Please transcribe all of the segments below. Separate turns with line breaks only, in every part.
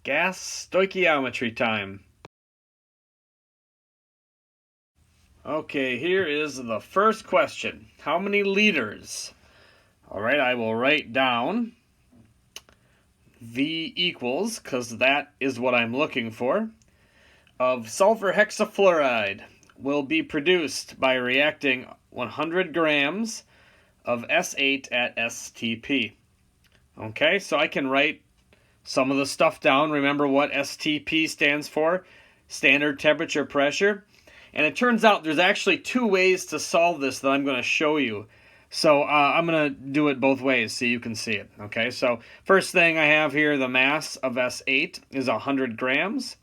Gas stoichiometry time. Okay, here is the first question. How many liters? All right, I will write down V equals, because that is what I'm looking for, of sulfur hexafluoride will be produced by reacting 100 grams of S8 at STP. Okay, so I can write some of the stuff down. Remember what STP stands for? Standard temperature pressure. And it turns out there's actually two ways to solve this that I'm going to show you. So I'm going to do it both ways so you can see it. Okay, so first thing I have here, the mass of S8 is 100 grams.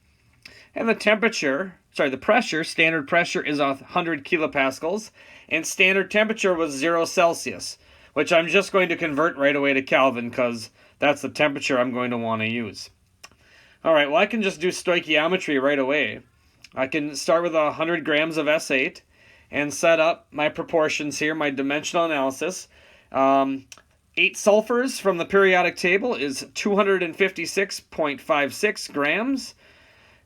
And the the pressure, standard pressure is 100 kilopascals. And standard temperature was 0 Celsius, which I'm just going to convert right away to Kelvin because that's the temperature I'm going to want to use. All right, well, I can just do stoichiometry right away. I can start with 100 grams of S8 and set up my proportions here, my dimensional analysis. 8 sulfurs from the periodic table is 256.56 grams.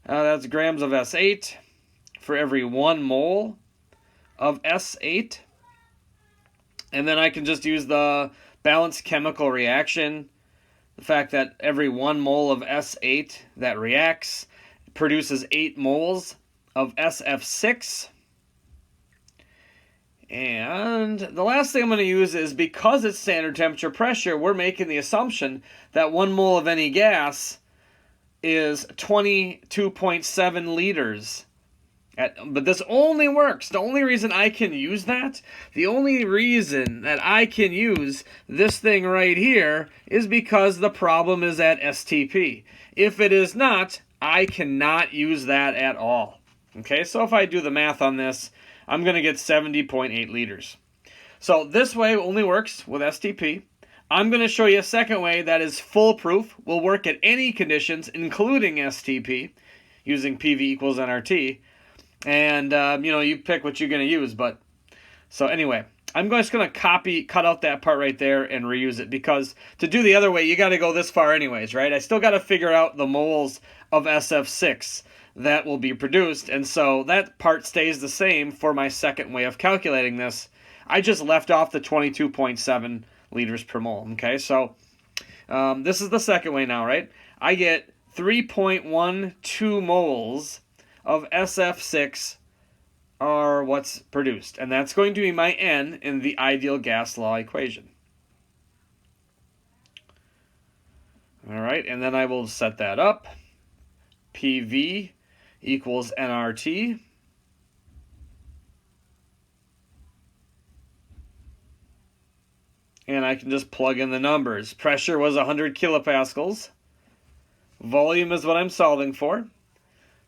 That's grams of S8 for every 1 mole of S8. And then I can just use the balanced chemical reaction. The fact that every 1 mole of S8 that reacts produces 8 moles of SF6. And the last thing I'm going to use is, because it's standard temperature pressure, we're making the assumption that 1 mole of any gas is 22.7 liters. But this only works. The only reason I can use that, the only reason that I can use this thing right here is because the problem is at STP. If it is not, I cannot use that at all. Okay, so if I do the math on this, I'm going to get 70.8 liters. So this way only works with STP. I'm going to show you a second way that is foolproof, will work at any conditions, including STP, using PV equals nRT. And, you pick what you're going to use. But so anyway, I'm just going to cut out that part right there and reuse it, because to do the other way, you got to go this far anyways, right? I still got to figure out the moles of SF6 that will be produced. And so that part stays the same for my second way of calculating this. I just left off the 22.7 liters per mole. Okay, so this is the second way now, right? I get 3.12 moles of SF6 are what's produced. And that's going to be my N in the ideal gas law equation. All right, and then I will set that up. PV equals nRT. And I can just plug in the numbers. Pressure was 100 kilopascals. Volume is what I'm solving for.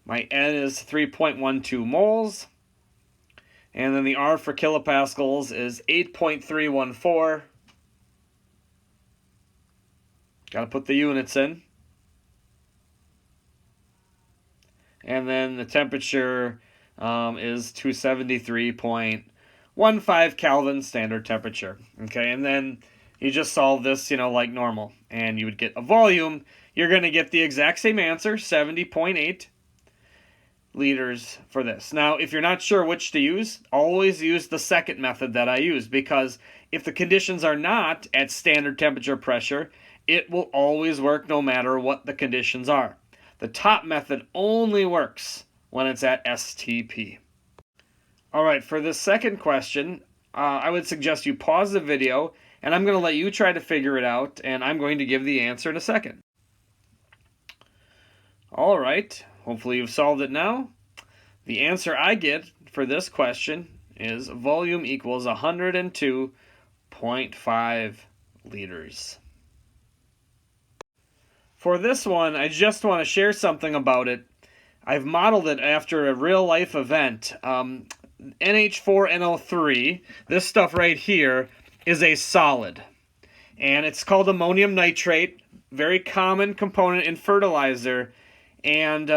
My N is 3.12 moles. And then the R for kilopascals is 8.314. Got to put the units in. And then the temperature is 273.15 Kelvin standard temperature. Okay, and then you just solve this, like normal. And you would get a volume. You're going to get the exact same answer, 70.8 liters for this. Now, if you're not sure which to use, always use the second method that I use, because if the conditions are not at standard temperature pressure, it will always work no matter what the conditions are. The top method only works when it's at STP. All right, for this second question, I would suggest you pause the video, and I'm going to let you try to figure it out, and I'm going to give the answer in a second. All right, hopefully you've solved it now. The answer I get for this question is volume equals 102.5 liters. For this one, I just want to share something about it. I've modeled it after a real-life event. NH4NO3, this stuff right here, is a solid. And it's called ammonium nitrate, very common component in fertilizer. And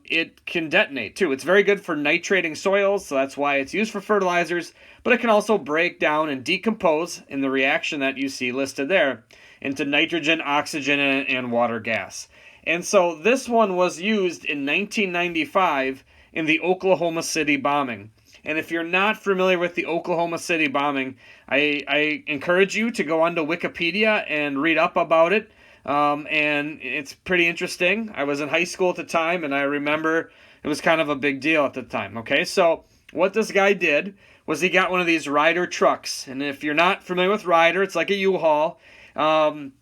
it can detonate, too. It's very good for nitrating soils, so that's why it's used for fertilizers. But it can also break down and decompose in the reaction that you see listed there into nitrogen, oxygen, and water gas. And so this one was used in 1995 in the Oklahoma City bombing. And if you're not familiar with the Oklahoma City bombing, I encourage you to go onto Wikipedia and read up about it. And it's pretty interesting. I was in high school at the time, and I remember it was kind of a big deal at the time. Okay, so what this guy did was he got one of these Ryder trucks. And if you're not familiar with Ryder, it's like a U-Haul. And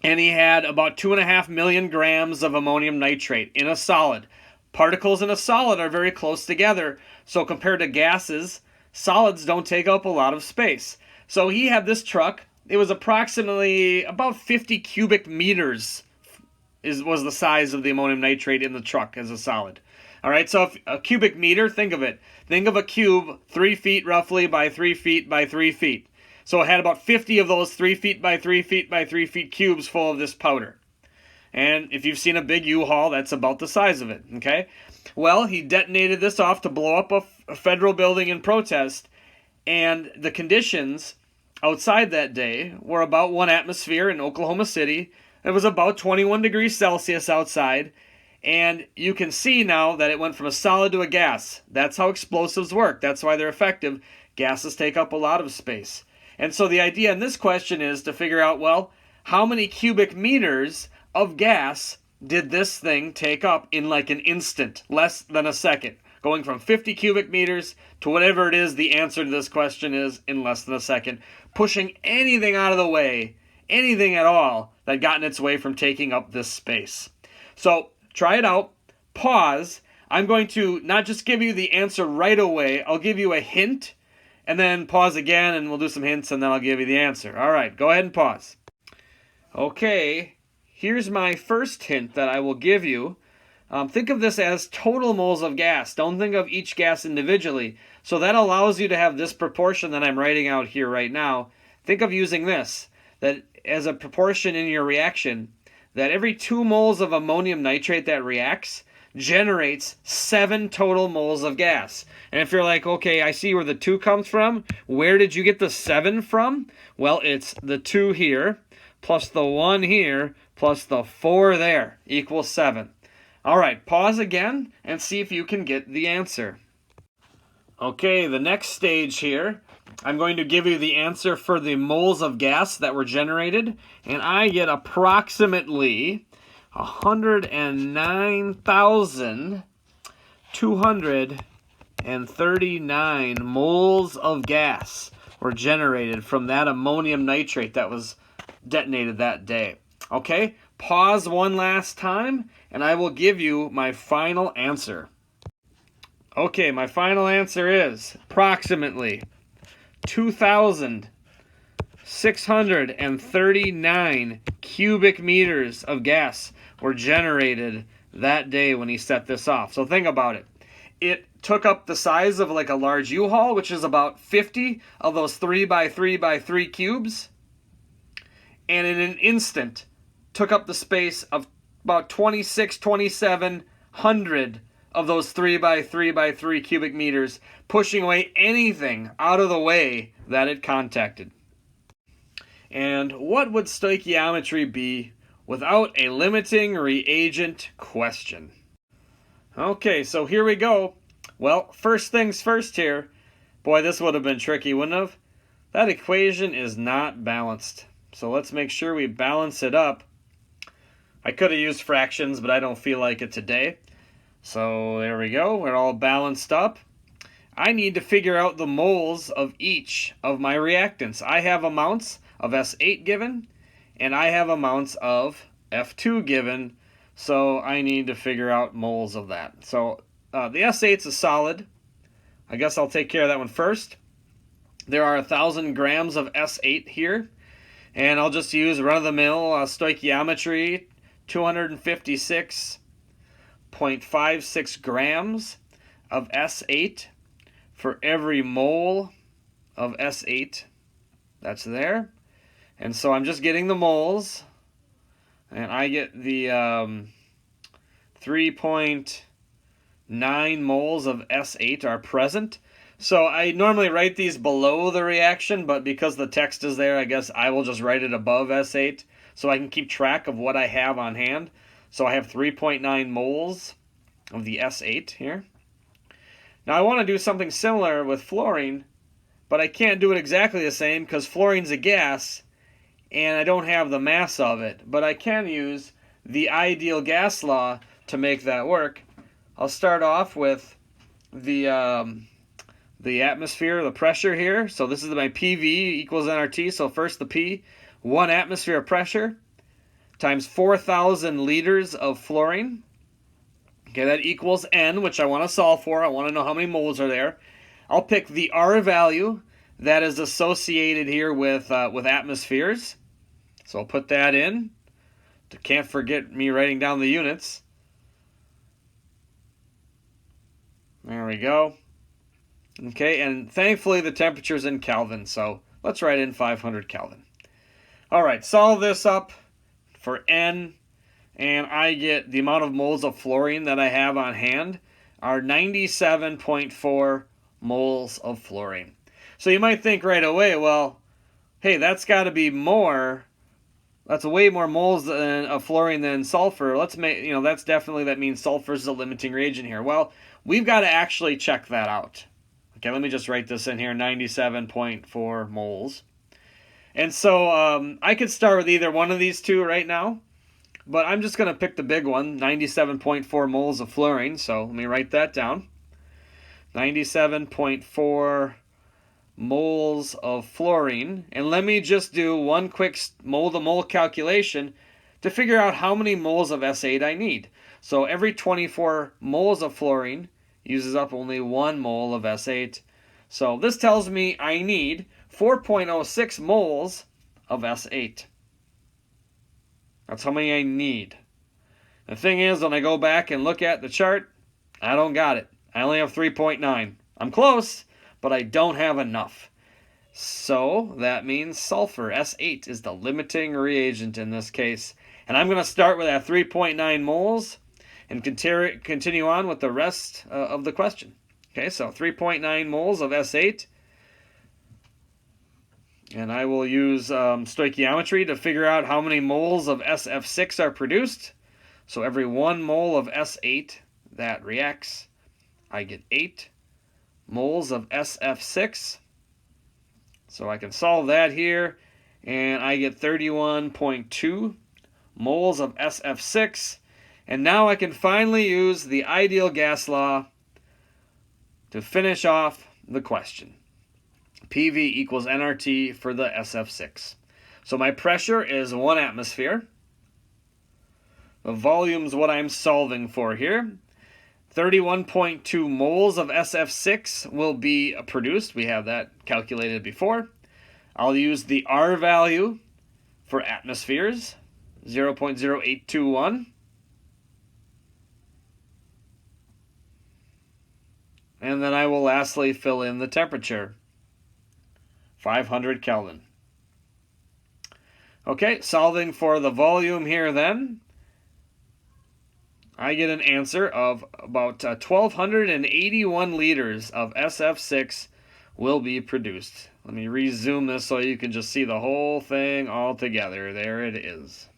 he had about 2.5 million grams of ammonium nitrate in a solid. Particles in a solid are very close together, so compared to gases, solids don't take up a lot of space. So he had this truck. It was approximately about 50 cubic meters was the size of the ammonium nitrate in the truck as a solid. All right, so if a cubic meter, think of it. Think of a cube 3 feet roughly by 3 feet by 3 feet. So it had about 50 of those 3 feet by 3 feet by 3 feet cubes full of this powder. And if you've seen a big U-Haul, that's about the size of it, okay? Well, he detonated this off to blow up a federal building in protest, and the conditions outside that day were about 1 atmosphere in Oklahoma City. It was about 21 degrees Celsius outside, and you can see now that it went from a solid to a gas. That's how explosives work. That's why they're effective. Gases take up a lot of space. And so the idea in this question is to figure out, well, how many cubic meters of gas did this thing take up in like an instant, less than a second, going from 50 cubic meters to whatever it is the answer to this question is in less than a second, pushing anything out of the way, anything at all that got in its way from taking up this space. So try it out, pause. I'm going to not just give you the answer right away, I'll give you a hint, and then pause again, and we'll do some hints, and then I'll give you the answer. All right, go ahead and pause. Okay, here's my first hint that I will give you. Think of this as total moles of gas. Don't think of each gas individually. So that allows you to have this proportion that I'm writing out here right now. Think of using this, that as a proportion in your reaction, that every 2 moles of ammonium nitrate that reacts generates 7 total moles of gas. And if you're like, okay, I see where the 2 comes from, where did you get the 7 from? Well, it's the 2 here, plus the 1 here, plus the 4 there, equals 7. All right, pause again and see if you can get the answer. Okay, the next stage here, I'm going to give you the answer for the moles of gas that were generated, and I get approximately 109,239 moles of gas were generated from that ammonium nitrate that was detonated that day. Okay, pause one last time, and I will give you my final answer. Okay, my final answer is approximately 2,639 cubic meters of gas were generated that day when he set this off. So think about it. It took up the size of like a large U-Haul, which is about 50 of those 3 by 3 by 3 cubes, and in an instant took up the space of about 2,700 of those 3 by 3 by 3 cubic meters, pushing away anything out of the way that it contacted. And what would stoichiometry be without a limiting reagent question? Okay, so here we go. Well, first things first here. Boy, this would have been tricky, wouldn't it have? That equation is not balanced. So let's make sure we balance it up. I could have used fractions, but I don't feel like it today. So there we go. We're all balanced up. I need to figure out the moles of each of my reactants. I have amounts of S8 given, and I have amounts of F2 given, so I need to figure out moles of that. So the S8's a solid. I guess I'll take care of that one first. There are 1,000 grams of S8 here, and I'll just use run-of-the-mill stoichiometry, 256.56 grams of S8 for every mole of S8 that's there. And so I'm just getting the moles, and I get the 3.9 moles of S8 are present. So I normally write these below the reaction, but because the text is there, I guess I will just write it above S8 so I can keep track of what I have on hand. So I have 3.9 moles of the S8 here. Now I want to do something similar with fluorine, but I can't do it exactly the same because fluorine's a gas and I don't have the mass of it. But I can use the ideal gas law to make that work. I'll start off with the atmosphere, the pressure here. So this is my PV equals nRT. So first the P, 1 atmosphere of pressure times 4,000 liters of fluorine. Okay, that equals N, which I want to solve for. I want to know how many moles are there. I'll pick the R value that is associated here with atmospheres. So I'll put that in. Can't forget me writing down the units. There we go. Okay, and thankfully the temperature's in Kelvin, so let's write in 500 Kelvin. All right, solve this up for N, and I get the amount of moles of fluorine that I have on hand are 97.4 moles of fluorine. So you might think right away, well, hey, that's got to be more. That's way more moles of fluorine than sulfur. Let's make, that means sulfur is a limiting reagent here. Well, we've got to actually check that out. Okay, let me just write this in here, 97.4 moles. And so I could start with either one of these two right now, but I'm just going to pick the big one, 97.4 moles of fluorine. So let me write that down. 97.4 moles of fluorine. And let me just do one quick mole-to-mole calculation to figure out how many moles of S8 I need. So every 24 moles of fluorine uses up only 1 mole of S8. So this tells me I need 4.06 moles of S8. That's how many I need. The thing is, when I go back and look at the chart, I don't got it. I only have 3.9. I'm close, but I don't have enough. So that means sulfur, S8, is the limiting reagent in this case. And I'm going to start with that 3.9 moles and continue on with the rest of the question. Okay, so 3.9 moles of S8. And I will use stoichiometry to figure out how many moles of SF6 are produced. So every 1 mole of S8 that reacts, I get 8 moles of SF6. So I can solve that here, and I get 31.2 moles of SF6. And now I can finally use the ideal gas law to finish off the question. PV equals nRT for the SF6. So my pressure is 1 atmosphere. The volume is what I'm solving for here. 31.2 moles of SF6 will be produced. We have that calculated before. I'll use the R value for atmospheres, 0.0821. And then I will lastly fill in the temperature, 500 Kelvin. Okay, solving for the volume here then, I get an answer of about 1,281 liters of SF6 will be produced. Let me rezoom this so you can just see the whole thing all together. There it is.